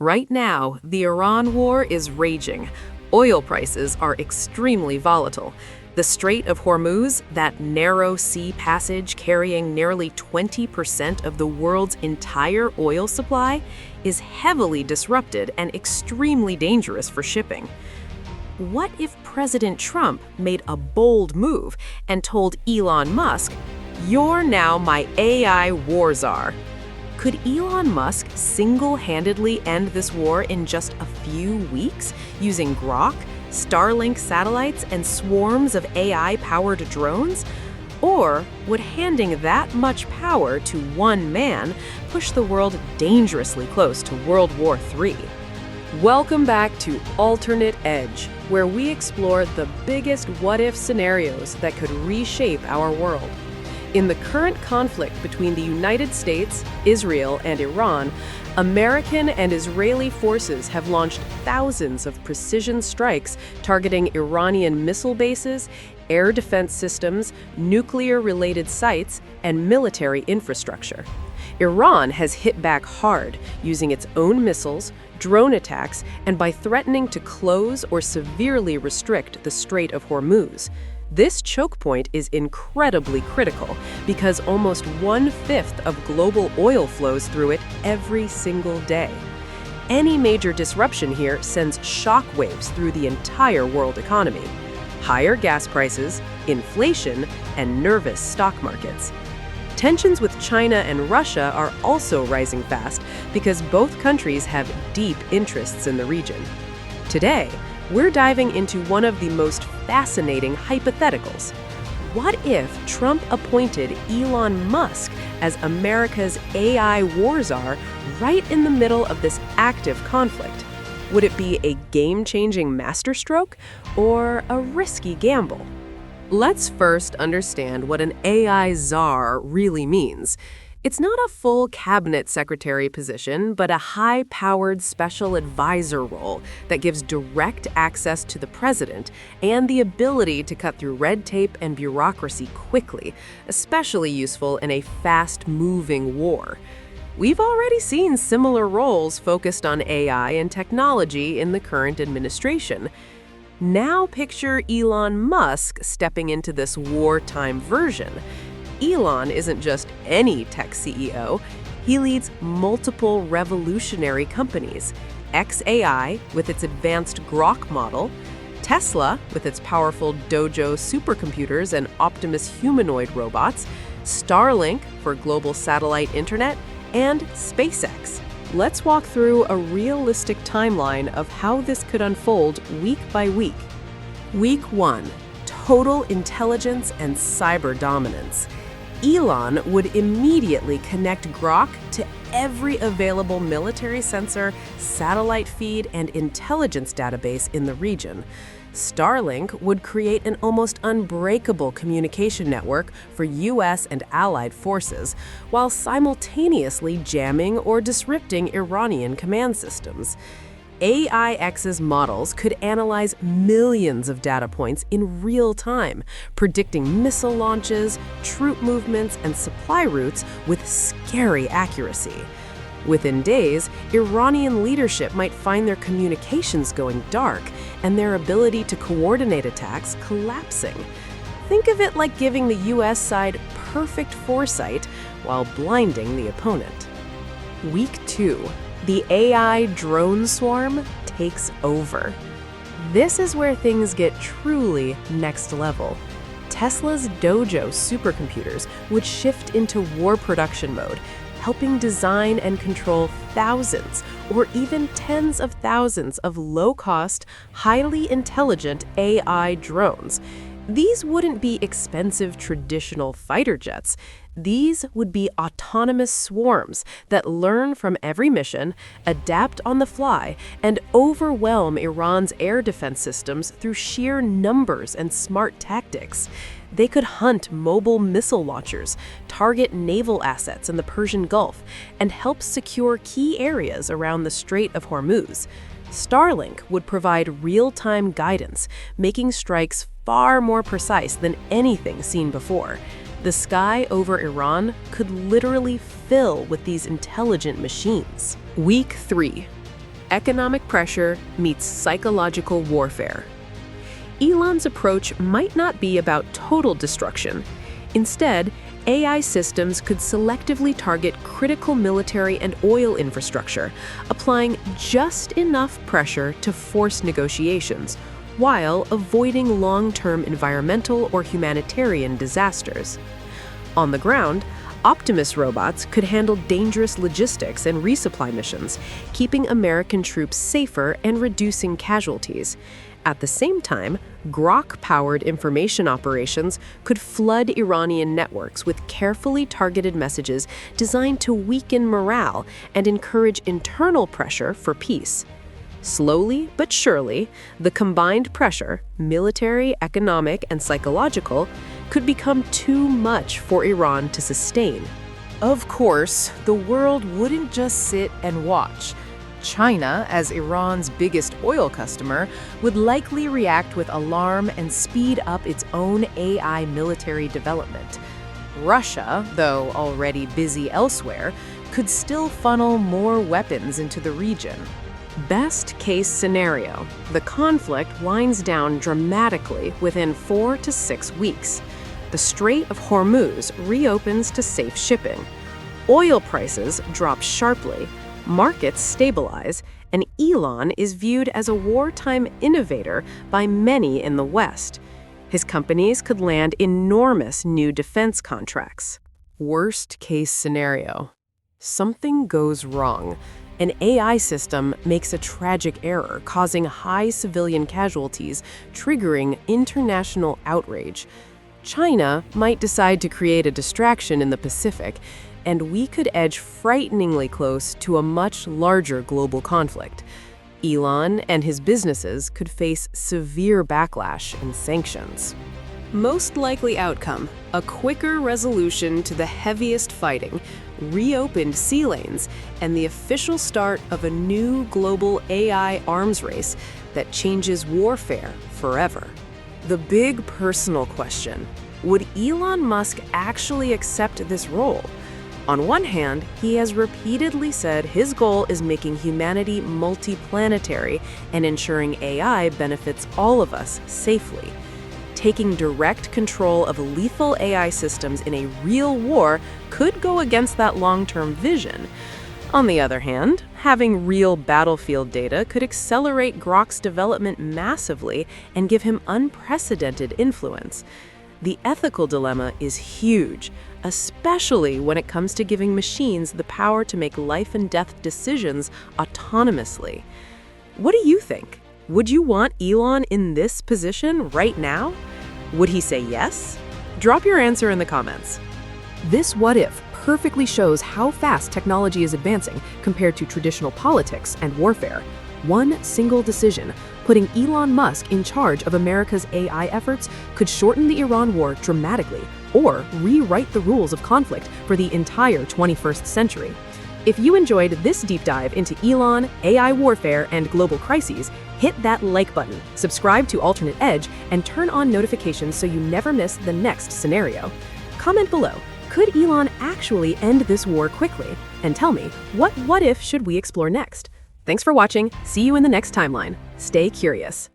Right now, the Iran war is raging. Oil prices are extremely volatile. The Strait of Hormuz, that narrow sea passage carrying nearly 20% of the world's entire oil supply, is heavily disrupted and extremely dangerous for shipping. What if President Trump made a bold move and told Elon Musk, "You're now my AI War Czar"? Could Elon Musk single-handedly end this war in just a few weeks using Grok, Starlink satellites, and swarms of AI-powered drones? Or would handing that much power to one man push the world dangerously close to World War III? Welcome back to Alternate Edge, where we explore the biggest what-if scenarios that could reshape our world. In the current conflict between the United States, Israel, and Iran, American and Israeli forces have launched thousands of precision strikes targeting Iranian missile bases, air defense systems, nuclear-related sites, and military infrastructure. Iran has hit back hard, using its own missiles, drone attacks, and by threatening to close or severely restrict the Strait of Hormuz. This choke point is incredibly critical because almost 1/5 of global oil flows through it every single day. Any major disruption here sends shockwaves through the entire world economy. Higher gas prices, inflation, and nervous stock markets. Tensions with China and Russia are also rising fast because both countries have deep interests in the region. Today, we're diving into one of the most fascinating hypotheticals. What if Trump appointed Elon Musk as America's AI War Czar right in the middle of this active conflict? Would it be a game-changing masterstroke or a risky gamble? Let's first understand what an AI czar really means. It's not a full cabinet secretary position, but a high-powered special advisor role that gives direct access to the president and the ability to cut through red tape and bureaucracy quickly, especially useful in a fast-moving war. We've already seen similar roles focused on AI and technology in the current administration. Now picture Elon Musk stepping into this wartime version. Elon isn't just any tech CEO. He leads multiple revolutionary companies. xAI, with its advanced Grok model, Tesla, with its powerful Dojo supercomputers and Optimus humanoid robots, Starlink for global satellite internet, and SpaceX. Let's walk through a realistic timeline of how this could unfold week by week. Week 1. Total intelligence and cyber dominance. Elon would immediately connect Grok to every available military sensor, satellite feed, and intelligence database in the region. Starlink would create an almost unbreakable communication network for U.S. and allied forces, while simultaneously jamming or disrupting Iranian command systems. AIX's models could analyze millions of data points in real time, predicting missile launches, troop movements, and supply routes with scary accuracy. Within days, Iranian leadership might find their communications going dark and their ability to coordinate attacks collapsing. Think of it like giving the U.S. side perfect foresight while blinding the opponent. Week 2. The AI drone swarm takes over. This is where things get truly next level. Tesla's Dojo supercomputers would shift into war production mode, helping design and control thousands or even tens of thousands of low-cost, highly intelligent AI drones. These wouldn't be expensive traditional fighter jets. These would be autonomous swarms that learn from every mission, adapt on the fly, and overwhelm Iran's air defense systems through sheer numbers and smart tactics. They could hunt mobile missile launchers, target naval assets in the Persian Gulf, and help secure key areas around the Strait of Hormuz. Starlink would provide real-time guidance, making strikes far more precise than anything seen before. The sky over Iran could literally fill with these intelligent machines. Week 3. Economic pressure meets psychological warfare. Elon's approach might not be about total destruction. Instead, AI systems could selectively target critical military and oil infrastructure, applying just enough pressure to force negotiations, while avoiding long-term environmental or humanitarian disasters. On the ground, Optimus robots could handle dangerous logistics and resupply missions, keeping American troops safer and reducing casualties. At the same time, Grok-powered information operations could flood Iranian networks with carefully targeted messages designed to weaken morale and encourage internal pressure for peace. Slowly but surely, the combined pressure, military, economic, and psychological, could become too much for Iran to sustain. Of course, the world wouldn't just sit and watch. China, as Iran's biggest oil customer, would likely react with alarm and speed up its own AI military development. Russia, though already busy elsewhere, could still funnel more weapons into the region. Best-case scenario, the conflict winds down dramatically within 4 to 6 weeks. The Strait of Hormuz reopens to safe shipping. Oil prices drop sharply, markets stabilize, and Elon is viewed as a wartime innovator by many in the West. His companies could land enormous new defense contracts. Worst-case scenario. Something goes wrong. An AI system makes a tragic error, causing high civilian casualties, triggering international outrage. China might decide to create a distraction in the Pacific, and we could edge frighteningly close to a much larger global conflict. Elon and his businesses could face severe backlash and sanctions. Most likely outcome, a quicker resolution to the heaviest fighting, reopened sea lanes, and the official start of a new global AI arms race that changes warfare forever. The big personal question: would Elon Musk actually accept this role? On one hand, he has repeatedly said his goal is making humanity multiplanetary and ensuring AI benefits all of us safely. Taking direct control of lethal AI systems in a real war could go against that long-term vision. On the other hand, having real battlefield data could accelerate Grok's development massively and give him unprecedented influence. The ethical dilemma is huge, especially when it comes to giving machines the power to make life-and-death decisions autonomously. What do you think? Would you want Elon in this position right now? Would he say yes? Drop your answer in the comments. This what if perfectly shows how fast technology is advancing compared to traditional politics and warfare. One single decision, putting Elon Musk in charge of America's AI efforts, could shorten the Iran war dramatically or rewrite the rules of conflict for the entire 21st century. If you enjoyed this deep dive into Elon, AI warfare, and global crises, hit that like button, subscribe to Alternate Edge, and turn on notifications so you never miss the next scenario. Comment below, could Elon actually end this war quickly? And tell me, what if should we explore next? Thanks for watching. See you in the next timeline. Stay curious.